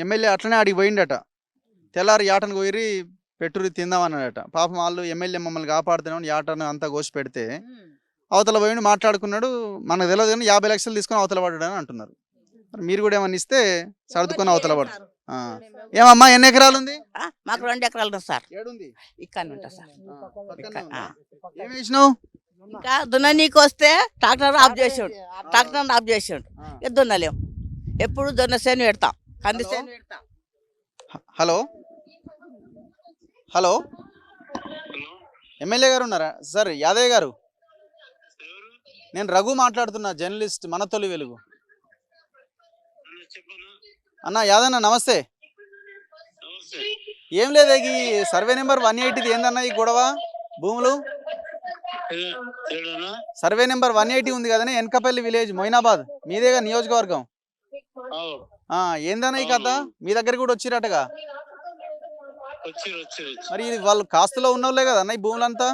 MLA అట్లనే ఆడికి పోయిండట. తెల్లారి యాటను కోయిరి పెట్టుర్రి తిందామన్నాడట. పాపం వాళ్ళు ఎమ్మెల్యే మమ్మల్ని కాపాడుతున్నామని యాటను అంతా కోసి పెడితే అవతల పోయిండి మాట్లాడుకున్నాడు. మనకు తెలియదు కానీ 50 లక్షలు తీసుకొని అవతల పడ్డాడని అంటున్నారు. మరి మీరు కూడా ఏమన్నా ఇస్తే సర్దుకొని అవతల పడతారు. ఏమమ్మా ఎన్ని ఎకరాలు ఉంది? మాకు 2 ఎకరాలు ఉంది సార్. ఏడుంది? ఇక్కడ ఉంటా సార్. ఏమి వేసినావు? ఇంకా దున్ననీకి వస్తే ట్రాక్టర్ ఆఫ్ చేసాడు. ట్రాక్టర్ ఆఫ్ చేసాడు. ఇక దున్నలేం. ఎప్పుడు దున్న సేను పెడతాం, కంది సేను పెడతాం. హలో హలో ఎమ్మెల్యే గారు ఉన్నారా సార్? యాదయ్య గారు, నేను రఘు మాట్లాడుతున్నా, జర్నలిస్ట్, మన తొలి వెలుగు. అన్న యాదన్న నమస్తే. ఏం లేదు, ఈ సర్వే నెంబర్ 180 ఏందన్న ఈ గొడవ భూములు? సర్వే నెంబర్ 180 ఉంది కదనే, ఎన్కపల్లి విలేజ్, మొయినాబాద్, మీదేగా నియోజకవర్గం. ఏందన్న ఈ కథ? మీ దగ్గర కూడా వచ్చిరటగా. మరి ఇది వాళ్ళు కాస్తులో ఉన్నోళ్ళే కదా అన్న ఈ భూములంతా?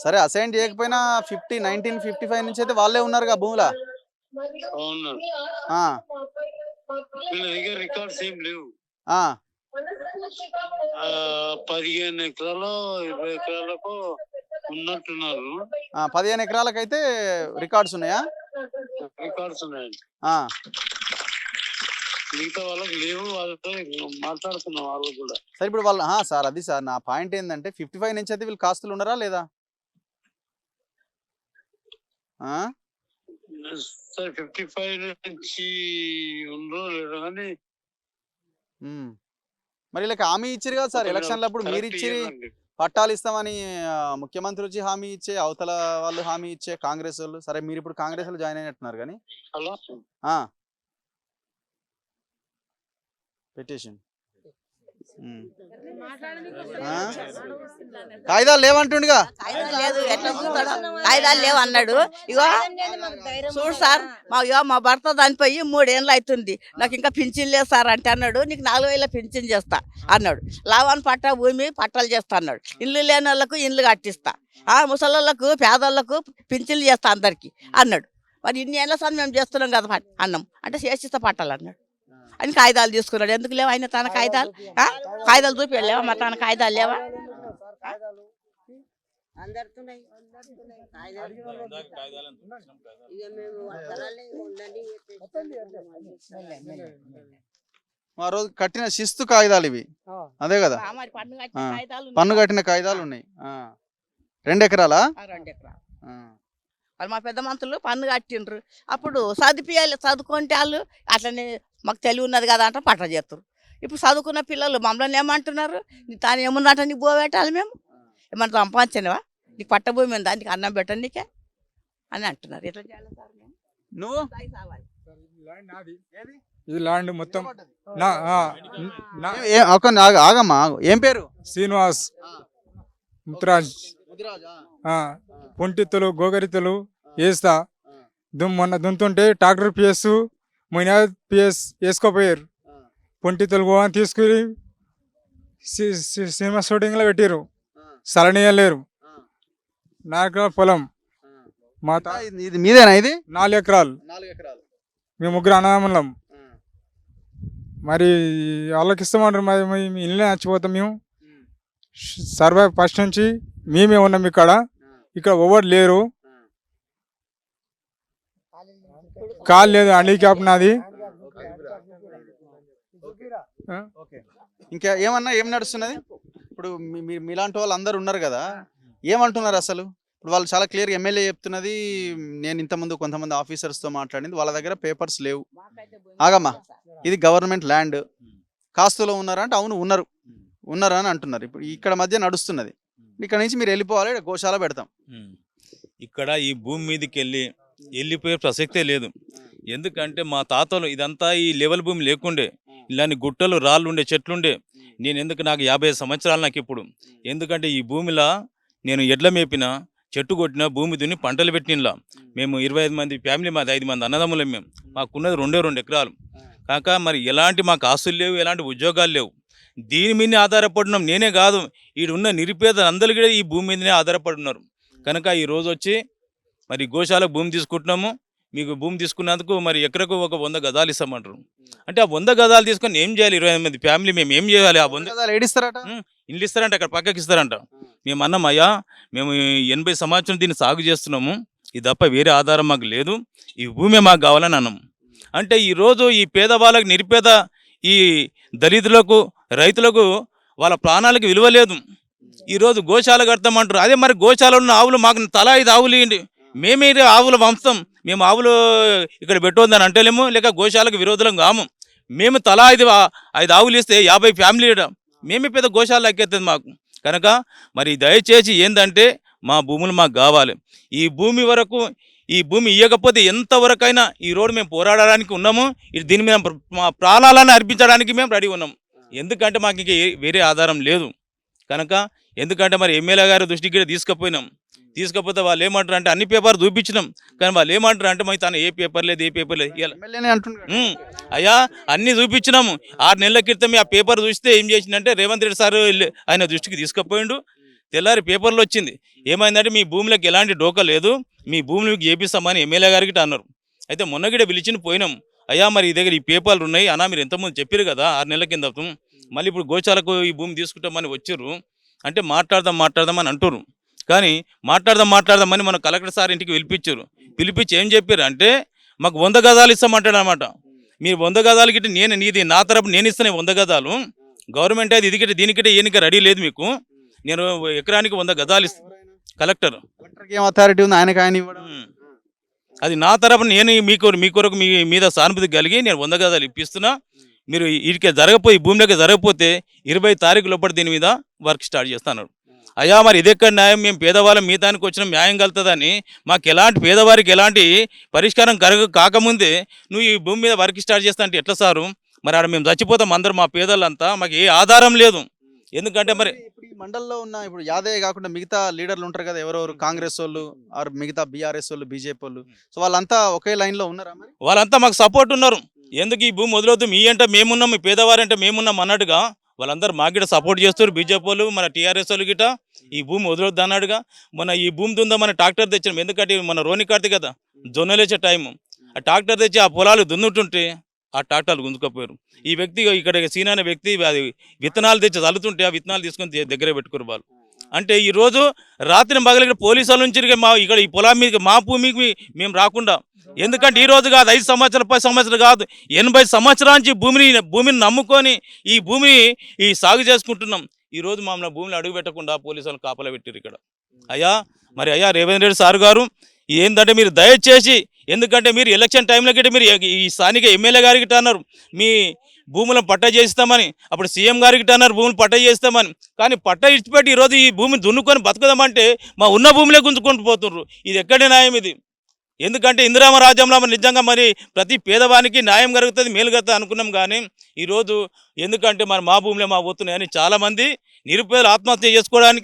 సరే అసైన్ చేయకపోయినా 1955 నుంచి అయితే వాళ్ళే ఉన్నారు కదా భూముల. రికార్డ్స్ ఏం లేవు. 15 ఎకరాలు 20 ఎకరాలకు ఉన్నట్టున్నారు. 15 ఎకరాలకైతే రికార్డ్స్ ఉన్నాయా? రికార్డ్స్ ఉన్నాయండి. మిగతా వాళ్ళకి లేవు. వాళ్ళతో మాట్లాడుతున్నాం వాళ్ళు కూడా. సరే ఇప్పుడు వాళ్ళు సార్ అది సార్ నా పాయింట్ ఏంటంటే 55 నుంచి అయితే వీళ్ళు కాస్తులు ఉన్నారా లేదా? సార్ 55 నుంచి ఉండరు లేదు కానీ మరి వీళ్ళకి హామీ ఇచ్చారు కదా సార్ ఎలక్షన్ల అప్పుడు. మీరు ఇచ్చి పట్టాలు ఇస్తామని ముఖ్యమంత్రి వచ్చి హామీ ఇచ్చే, అవతల వాళ్ళు హామీ ఇచ్చే కాంగ్రెస్ వాళ్ళు. సరే మీరు ఇప్పుడు కాంగ్రెస్ లో జాయిన్ అయినట్టున్నారు కానీ పెటిషన్ కాయిదాలు లేవంటుండగా. కాయిదాలు లేవు అన్నాడు. ఇగో చూడు సార్, మా భర్త చనిపోయి 3 ఏళ్ళు అవుతుంది, నాకు ఇంకా పింఛన్ లేదు సార్ అంటే అన్నాడు. నీకు 4000 పింఛన్ చేస్తా అన్నాడు. లావాన్ పట్టా భూమి పట్టాలు చేస్తా అన్నాడు. ఇల్లు లేని వాళ్ళకు ఇల్లు కట్టిస్తా, ముసలోళ్ళకు పేదోళ్ళకు పింఛన్లు చేస్తా అందరికి అన్నాడు. మరి ఇన్ని ఏళ్ళ సార్ మేము చేస్తున్నాం కదా అన్నాం అంటే చేసిస్తా పట్టాలు అన్నాడు. అని కాగితాలు తీసుకున్నాడు. ఎందుకు లేవా ఆయన తన కాగితాలు? కాగితాలు చూపించలేవా మరి తన కాగితాలు లేవా? ఆ రోజు కట్టిన శిస్తు కాగితాలు ఇవి, అదే కదా పన్ను కట్టిన కాగితాలు ఉన్నాయి. 2 ఎకరాలా? 2 ఎకరాలు. వాళ్ళు మా పెద్ద మంత్రులు పన్ను కట్టిండ్రు. అప్పుడు చదివియాలి, చదువుకుంటే వాళ్ళు అట్లనే మాకు తెలివి ఉన్నది కదా అంటే పట్ట చేస్తారు. ఇప్పుడు చదువుకున్న పిల్లలు మమ్మల్ని ఏమంటున్నారు? తాను ఏమున్నట్ట నీకు బో పెట్టాలి, మేము ఏమన్నా సంపాదించినవా, నీకు పట్ట భూమి ఉందా, నీకు అన్నం పెట్టండి నీకే అని అంటున్నారు. ఎట్లా చేయాలి సార్? నువ్వు ఇది ల్యాండ్ మొత్తం ఆగమ్మా. ఏం పేరు? శ్రీనివాస్ ముత్రాజ్. పొంటిత్తులు గోగరిత్తులు వేస్తా. మొన్న దున్తుంటే ట్రాక్టర్ పిఎస్ మొయినా పిఎస్ వేసుకోపోయారు. పొంటిత్తులు గోవని తీసుకుని సినిమా షూటింగ్లో పెట్టారు. సలనీయలేరు. 4 ఎకరాల పొలం మా ఇది మీదేనా? ఇది 4 ఎకరాలు. మేము 3 అన్నదమ్ములం. మరి వాళ్ళకి ఇస్తామంటారు. మరి ఇల్లు నచ్చిపోతాం మేము. సర్వే ఫస్ట్ నుంచి మేమే ఉన్నాం ఇక్కడ ఎవరు లేరు. కాల్ లేదు, హ్యాండిక్యాప్ నాది. ఇంకా ఏమన్నా ఏం నడుస్తున్నది ఇప్పుడు? మీలాంటి వాళ్ళు అందరు ఉన్నారు కదా, ఏమంటున్నారు అసలు? ఇప్పుడు వాళ్ళు చాలా క్లియర్ ఎమ్మెల్యే చెప్తున్నది, నేను ఇంతకుముందు కొంతమంది ఆఫీసర్స్తో మాట్లాడింది, వాళ్ళ దగ్గర పేపర్స్ లేవు. ఆగమ్మా, ఇది గవర్నమెంట్ ల్యాండ్, కాస్తులో ఉన్నారా అంటే అవును ఉన్నారు అని అంటున్నారు. ఇప్పుడు ఇక్కడ మధ్య నడుస్తున్నది. ఇక్కడ నుంచి మీరు వెళ్ళిపోవాలి, గోశాల పెడతాం. ఇక్కడ ఈ భూమి మీదకి వెళ్ళిపోయే ప్రసక్తే లేదు. ఎందుకంటే మా తాతలు ఇదంతా ఈ లెవెల్ భూమి లేకుండే, ఇలాంటి గుట్టలు రాళ్ళు ఉండే, చెట్లుండే. నాకు 55 సంవత్సరాలు నాకు ఇప్పుడు. ఎందుకంటే ఈ భూమిలో నేను ఎడ్ల మేపిన, చెట్టు కొట్టిన, భూమి దున్ని పంటలు పెట్టినలా. మేము 25 మంది ఫ్యామిలీ, మాది 5 మంది అన్నదమ్ములం. మేము మాకున్నది 2 ఎకరాలు కాక మరి ఎలాంటి మాకు ఆస్తులు లేవు, ఎలాంటి ఉద్యోగాలు లేవు. దీని మీదనే ఆధారపడినాం. నేనే కాదు, ఈడున్న నిరుపేద అందరూ కూడా ఈ భూమి మీదనే ఆధారపడి ఉన్నారు. కనుక ఈరోజు వచ్చి మరి గోశాలకు భూమి తీసుకుంటున్నాము, మీకు భూమి తీసుకున్నందుకు మరి ఎకరకు ఒక 100 గజాలు ఇస్తామంటారు. అంటే ఆ 100 గజాలు తీసుకొని ఏం చేయాలి? 20 మంది ఫ్యామిలీ మేము ఏం చేయాలి? ఆ 100 గజాలు ఏడిస్తారట. ఇల్లు ఇస్తారంట, అక్కడ పక్కకి ఇస్తారంట. మేము అన్నాం, అయ్యా మేము 80 సంవత్సరం దీన్ని సాగు చేస్తున్నాము, ఇది తప్ప వేరే ఆధారం మాకు లేదు, ఈ భూమి మాకు కావాలని అన్నాం. అంటే ఈరోజు ఈ పేదవాళ్ళకి, నిరుపేద ఈ దళితులకు, రైతులకు వాళ్ళ ప్రాణాలకు విలువ లేదు. ఈరోజు గోశాల కడతామంటారు. అదే మరి గోశాలలో ఉన్న ఆవులు మాకు తలా 5 ఆవులు ఇవ్వండి, మేమే ఆవుల వంశం, మేము ఆవులు ఇక్కడ పెట్టొద్దని అంటలేము, లేక గోశాలకు విరోధులం కాము. మేము తలా 5 ఆవులు ఇస్తే 50 ఫ్యామిలీ మేమే పెద్ద గోశాల ఎక్కేస్తుంది మాకు. కనుక మరి దయచేసి ఏంటంటే మా భూములు మాకు కావాలి. ఈ భూమి వరకు, ఈ భూమి ఇవ్వకపోతే ఎంతవరకైనా ఈ రోడ్డు మేము పోరాడడానికి ఉన్నాము. దీని మీద మా ప్రాణాలను అర్పించడానికి మేము రెడీ ఉన్నాం. ఎందుకంటే మాకు ఇంక వేరే ఆధారం లేదు. కనుక ఎందుకంటే మరి ఎమ్మెల్యే గారి దృష్టికి కూడా తీసుకపోతే వాళ్ళు ఏమంటారు అంటే అన్ని పేపర్ చూపించినాం, కానీ వాళ్ళు ఏమంటారు అంటే మరి తను ఏ పేపర్ లేదు ఎమ్మెల్యేనే అంటున్నాడు. అయ్యా అన్ని చూపించినాము. 6 నెలల క్రితం ఆ పేపర్ చూస్తే ఏం చేసిందంటే రేవంత్ రెడ్డి సార్ ఆయన దృష్టికి తీసుకుపోయిండు. తెల్లారి పేపర్లో వచ్చింది, ఏమైందంటే మీ భూములకు ఎలాంటి డోకా లేదు, మీ భూములకు చేపిస్తామని ఎమ్మెల్యే గారికి అన్నారు. అయితే మొన్న కూడా పిలిచిన పోయినాం, అయ్యా మరి ఈ దగ్గర ఈ పేపర్లు ఉన్నాయి అన్నా, మీరు ఎంతమంది చెప్పారు కదా 6 నెలల కింద, మళ్ళీ ఇప్పుడు గోశాలకు ఈ భూమి తీసుకుంటామని వచ్చారు అంటే మాట్లాడదాం అని అంటారు. కానీ మాట్లాడదామని మన కలెక్టర్ సార్ ఇంటికి పిలిపించి ఏం చెప్పారు అంటే మాకు 100 గజాలు ఇస్తామంటాడు అనమాట. మీరు 100 గజాలు గిట్ట నీది నా తరపు నేను ఇస్తాను 100 గజాలు, గవర్నమెంట్ అయితే ఇది గిట్ట దీనికిట ఏనిక రెడీ లేదు, మీకు నేను ఎకరానికి 100 గజాలు ఇస్తాను. కలెక్టర్ ఏం అథారిటీ ఉంది ఆయనకి, ఆయన ఇవ్వడం. అది నా తరపున నేను మీ కొరకు మీ మీద సానుభూతి కలిగి నేను 100 గజాలు ఇప్పిస్తున్నా. మీరు వీటికి ఈ భూమిలోకి జరగకపోతే 20 తారీఖు లోపల దీని మీద వర్క్ స్టార్ట్ చేస్తాను. అయ్యా మరి ఇదెక్కడ న్యాయం? మేము పేదవాళ్ళం మిగతానికి వచ్చిన న్యాయం కలుగుతుందని, మాకు ఎలాంటి పేదవారికి ఎలాంటి పరిష్కారం కాకముందే నువ్వు ఈ భూమి మీద వర్క్ స్టార్ట్ చేస్తా అంటే ఎట్లా సారు? మరి ఆడ మేము చచ్చిపోతాం అందరం, మా పేదలంతా, మాకు ఏ ఆధారం లేదు. ఎందుకంటే మరి ఇప్పుడు ఈ మండల్లో ఉన్న ఇప్పుడు యాదయ్య కాకుండా మిగతా లీడర్లు ఉంటారు కదా, ఎవరెవరు కాంగ్రెస్ వాళ్ళు ఆర్ మిగతా బీఆర్ఎస్ వాళ్ళు, బీజేపీ వాళ్ళు, సో వాళ్ళంతా ఒకే లైన్ లో ఉన్నారా? మరి వాళ్ళంతా మాకు సపోర్ట్ ఉన్నారు. ఎందుకు ఈ భూమి వదిలొద్దు, మీ అంటే మేమున్నాం, మీ పేదవారంటే మేమున్నాం అన్నట్టుగా వాళ్ళందరూ మాకు గిట్ట సపోర్ట్ చేస్తారు. బీజేపీ వాళ్ళు, మన టీఆర్ఎస్ వాళ్ళు గిట్ట ఈ భూమి వదిలొద్దు అన్నాడుగా. మన ఈ భూమి దుందా మన ట్రాక్టర్ తెచ్చినాం, ఎందుకంటే మన రోని కార్తీ కదా జొన్నలేసే టైము, ఆ ట్రాక్టర్ తెచ్చి ఆ పొలాలు దున్నుతుంటే ఆ ట్రాక్టర్లు గుంజుకపోయారు. ఈ వ్యక్తి ఇక్కడ సీన్ అనే వ్యక్తి అది విత్తనాలు తెచ్చి చల్లుతుంటే ఆ విత్తనాలు తీసుకొని దగ్గర పెట్టుకోరు వాళ్ళు. అంటే ఈరోజు రాత్రి మగలిగిన పోలీసు వాళ్ళ నుంచి ఇక్కడ ఈ పొలం మీద మా భూమికి మేము రాకుండా, ఎందుకంటే ఈ రోజు కాదు 5 సంవత్సరాలు 10 సంవత్సరాలు కాదు 80 సంవత్సరాల నుంచి భూమిని నమ్ముకొని ఈ భూమిని సాగు చేసుకుంటున్నాం. ఈ రోజు మమ్మల్ని భూమిని అడుగు పెట్టకుండా పోలీసు వాళ్ళు కాపలా పెట్టారు ఇక్కడ. అయ్యా రేవంత్ రెడ్డి సార్ గారు ఏంటంటే మీరు దయచేసి, ఎందుకంటే మీరు ఎలక్షన్ టైంలో గిట్ట మీరు ఈ స్థానిక ఎమ్మెల్యే గారికి అన్నారు మీ భూములను పట్టా చేస్తామని, అప్పుడు సీఎం గారికి అన్నారు భూములు పట్టా చేస్తామని, కానీ పట్టా ఇచ్చిపెట్టి ఈరోజు ఈ భూమిని దున్నుకొని బతుకుదామంటే మా ఉన్న భూమిలో గుంజుకొని పోతున్నారు. ఇది ఎక్కడే న్యాయం ఇది? ఎందుకంటే ఇందిరామ రాజ్యంలో నిజంగా మరి ప్రతి పేదవానికి న్యాయం కలుగుతుంది, మేలు కలుగుతుంది అనుకున్నాం. కానీ ఈరోజు ఎందుకంటే మరి మా భూమిలో మా పోతున్నాయని చాలామంది నిరుపేదలు ఆత్మహత్య చేసుకోవడానికి